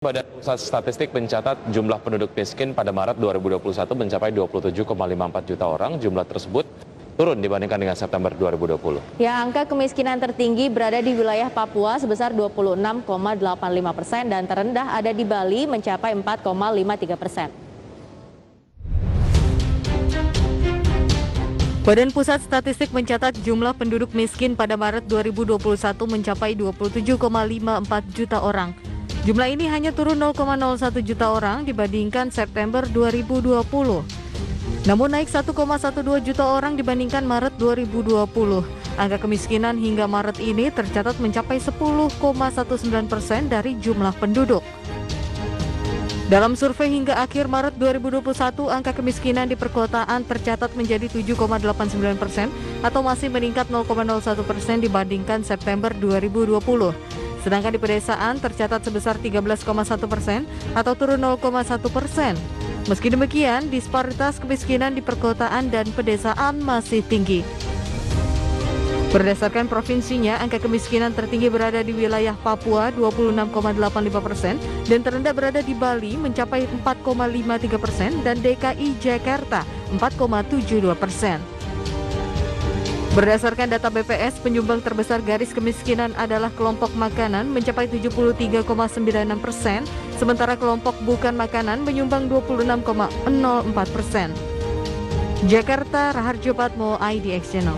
Badan Pusat Statistik mencatat jumlah penduduk miskin pada Maret 2021 mencapai 27,54 juta orang. Jumlah tersebut turun dibandingkan dengan September 2020. Ya, angka kemiskinan tertinggi berada di wilayah Papua sebesar 26,85% dan terendah ada di Bali mencapai 4,53%. Badan Pusat Statistik mencatat jumlah penduduk miskin pada Maret 2021 mencapai 27,54 juta orang. Jumlah ini hanya turun 0,01 juta orang dibandingkan September 2020. Namun naik 1,12 juta orang dibandingkan Maret 2020. Angka kemiskinan hingga Maret ini tercatat mencapai 10,19% dari jumlah penduduk. Dalam survei hingga akhir Maret 2021, angka kemiskinan di perkotaan tercatat menjadi 7,89% atau masih meningkat 0,01% dibandingkan September 2020. Sedangkan di pedesaan tercatat sebesar 13,1% atau turun 0,1%. Meski demikian, disparitas kemiskinan di perkotaan dan pedesaan masih tinggi. Berdasarkan provinsinya, angka kemiskinan tertinggi berada di wilayah Papua 26,85% dan terendah berada di Bali mencapai 4,53% dan DKI Jakarta 4,72%. Berdasarkan data BPS, penyumbang terbesar garis kemiskinan adalah kelompok makanan mencapai 73,96%, sementara kelompok bukan makanan menyumbang 26,04%. Jakarta, Raharjo Patmo, IDX Channel.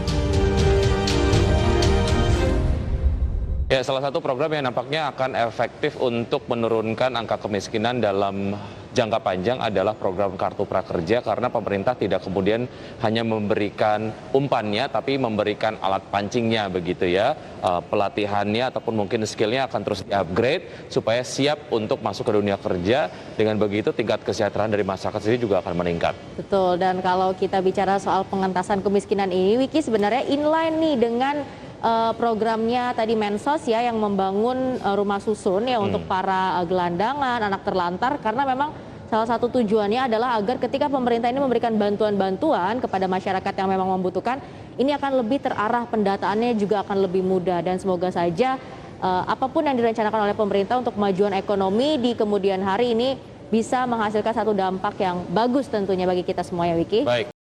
Ya, salah satu program yang nampaknya akan efektif untuk menurunkan angka kemiskinan dalam jangka panjang adalah program Kartu Prakerja, karena pemerintah tidak kemudian hanya memberikan umpannya tapi memberikan alat pancingnya begitu ya, pelatihannya ataupun mungkin skillnya akan terus di-upgrade supaya siap untuk masuk ke dunia kerja. Dengan begitu tingkat kesejahteraan dari masyarakat sendiri juga akan meningkat. Betul, dan kalau kita bicara soal pengentasan kemiskinan ini, Wiki, sebenarnya inline nih dengan programnya tadi Mensos ya, yang membangun rumah susun ya untuk para gelandangan, anak terlantar, karena memang salah satu tujuannya adalah agar ketika pemerintah ini memberikan bantuan-bantuan kepada masyarakat yang memang membutuhkan, ini akan lebih terarah, pendataannya juga akan lebih mudah, dan semoga saja apapun yang direncanakan oleh pemerintah untuk kemajuan ekonomi di kemudian hari ini bisa menghasilkan satu dampak yang bagus tentunya bagi kita semua ya, Wiki. Baik.